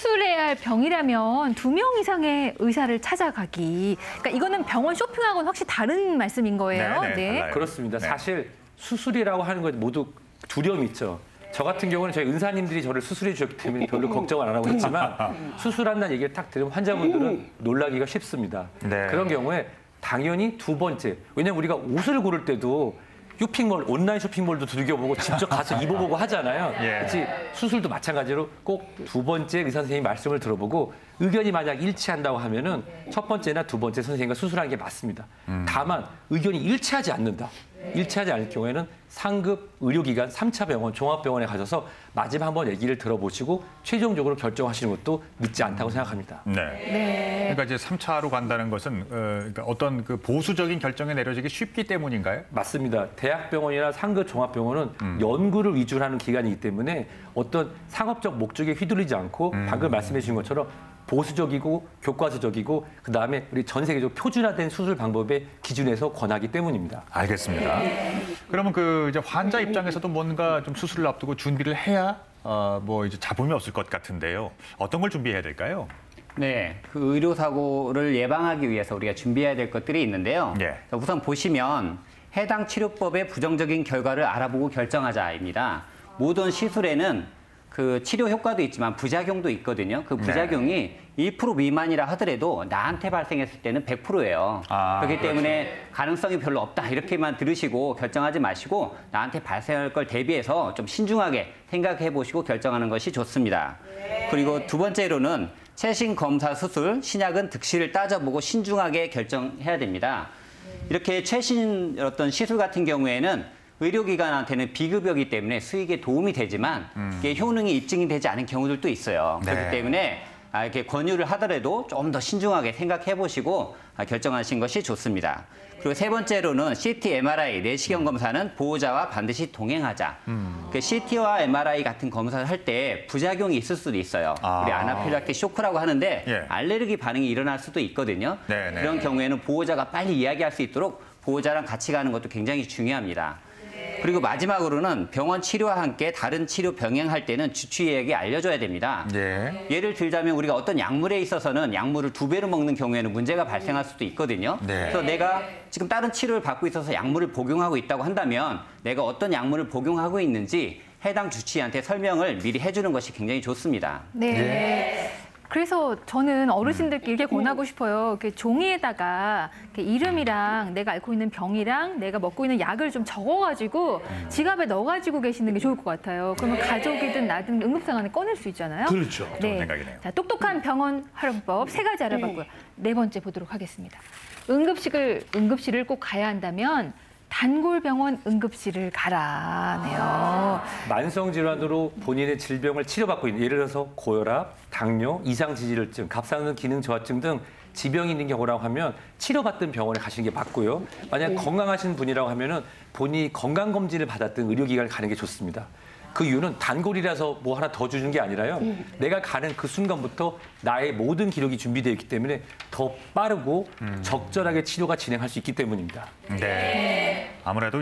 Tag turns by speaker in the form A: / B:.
A: 수술해야 할 병이라면 2명 이상의 의사를 찾아가기. 그러니까 이거는 병원 쇼핑하고는 확실히 다른 말씀인 거예요.
B: 네.
C: 그렇습니다. 사실 수술이라고 하는 것 모두 두려움이 있죠. 저 같은 경우는 저희 의사님들이 저를 수술해 주셨기 때문에 별로 걱정을 안 하고 있지만 수술한다는 얘기를 딱 들으면 환자분들은 놀라기가 쉽습니다. 그런 경우에 당연히 두 번째, 왜냐면 우리가 옷을 고를 때도 쇼핑몰, 온라인 쇼핑몰도 두들겨보고 직접 가서 입어보고 하잖아요. 그렇지 수술도 마찬가지로 꼭 두 번째 의사 선생님 말씀을 들어보고 의견이 만약 일치한다고 하면은 첫 번째나 두 번째 선생님과 수술하는 게 맞습니다. 다만 의견이 일치하지 않는다. 일치하지 않을 경우에는 상급 의료기관 3차 병원, 종합병원에 가셔서 마지막 한번 얘기를 들어보시고 최종적으로 결정하시는 것도 늦지 않다고 생각합니다.
B: 그러니까 이제 3차로 간다는 것은 그러니까 어떤 그 보수적인 결정이 내려지기 쉽기 때문인가요?
C: 맞습니다. 대학병원이나 상급 종합병원은 연구를 위주로 하는 기관이기 때문에 어떤 상업적 목적에 휘둘리지 않고 방금 말씀해 주신 것처럼 보수적이고 교과서적이고 그다음에 우리 전 세계적으로 표준화된 수술 방법의 기준에서 권하기 때문입니다.
B: 알겠습니다. 그러면 그 이제 환자 입장에서도 뭔가 좀 수술을 앞두고 준비를 해야 뭐 이제 잡음이 없을 것 같은데요. 어떤 걸 준비해야 될까요?
D: 네, 그 의료사고를 예방하기 위해서 우리가 준비해야 될 것들이 있는데요. 우선 보시면 해당 치료법의 부정적인 결과를 알아보고 결정하자입니다. 모든 시술에는 그 치료 효과도 있지만 부작용도 있거든요. 그 부작용이 1% 미만이라 하더라도 나한테 발생했을 때는 100%예요. 그렇기 때문에 가능성이 별로 없다 이렇게만 들으시고 결정하지 마시고 나한테 발생할 걸 대비해서 좀 신중하게 생각해 보시고 결정하는 것이 좋습니다. 그리고 두 번째로는 최신 검사 수술, 신약은 득실을 따져보고 신중하게 결정해야 됩니다. 이렇게 최신 어떤 시술 같은 경우에는 의료기관한테는 비급여기 때문에 수익에 도움이 되지만 이게 효능이 입증이 되지 않은 경우들도 있어요. 그렇기 때문에 이렇게 권유를 하더라도 좀 더 신중하게 생각해 보시고 결정하신 것이 좋습니다. 그리고 세 번째로는 CT, MRI, 내시경 검사는 보호자와 반드시 동행하자. 그 CT와 MRI 같은 검사를 할 때 부작용이 있을 수도 있어요. 우리 아나필락틱 쇼크라고 하는데 알레르기 반응이 일어날 수도 있거든요. 그런 경우에는 보호자가 빨리 이야기할 수 있도록 보호자랑 같이 가는 것도 굉장히 중요합니다. 그리고 마지막으로는 병원 치료와 함께 다른 치료 병행할 때는 주치의에게 알려줘야 됩니다. 예를 들자면 우리가 어떤 약물에 있어서는 약물을 2배로 먹는 경우에는 문제가 발생할 수도 있거든요. 그래서 내가 지금 다른 치료를 받고 있어서 약물을 복용하고 있다고 한다면 내가 어떤 약물을 복용하고 있는지 해당 주치의한테 설명을 미리 해주는 것이 굉장히 좋습니다.
A: 그래서 저는 어르신들께 이렇게 권하고 싶어요. 이렇게 종이에다가 이렇게 이름이랑 내가 앓고 있는 병이랑 내가 먹고 있는 약을 좀 적어가지고 지갑에 넣어가지고 계시는 게 좋을 것 같아요. 그러면 가족이든 나든 응급상황에 꺼낼 수 있잖아요.
B: 그렇죠. 좋은 생각이네요.
A: 자, 똑똑한 병원 활용법 3가지 알아봤고요. 4번째 보도록 하겠습니다. 응급실을 꼭 가야 한다면 단골병원 응급실을 가라네요.
C: 만성질환으로 본인의 질병을 치료받고 있는, 예를 들어서 고혈압, 당뇨, 이상지질증, 갑상선 기능 저하증 등 지병이 있는 경우라고 하면 치료받던 병원에 가시는 게 맞고요. 만약 건강하신 분이라고 하면은 본인이 건강검진을 받았던 의료기관에 가는 게 좋습니다. 그 이유는 단골이라서 뭐 하나 더 주는 게 아니라요. 내가 가는 그 순간부터 나의 모든 기록이 준비되어 있기 때문에 더 빠르고 적절하게 치료가 진행할 수 있기 때문입니다.
B: 아무래도 이제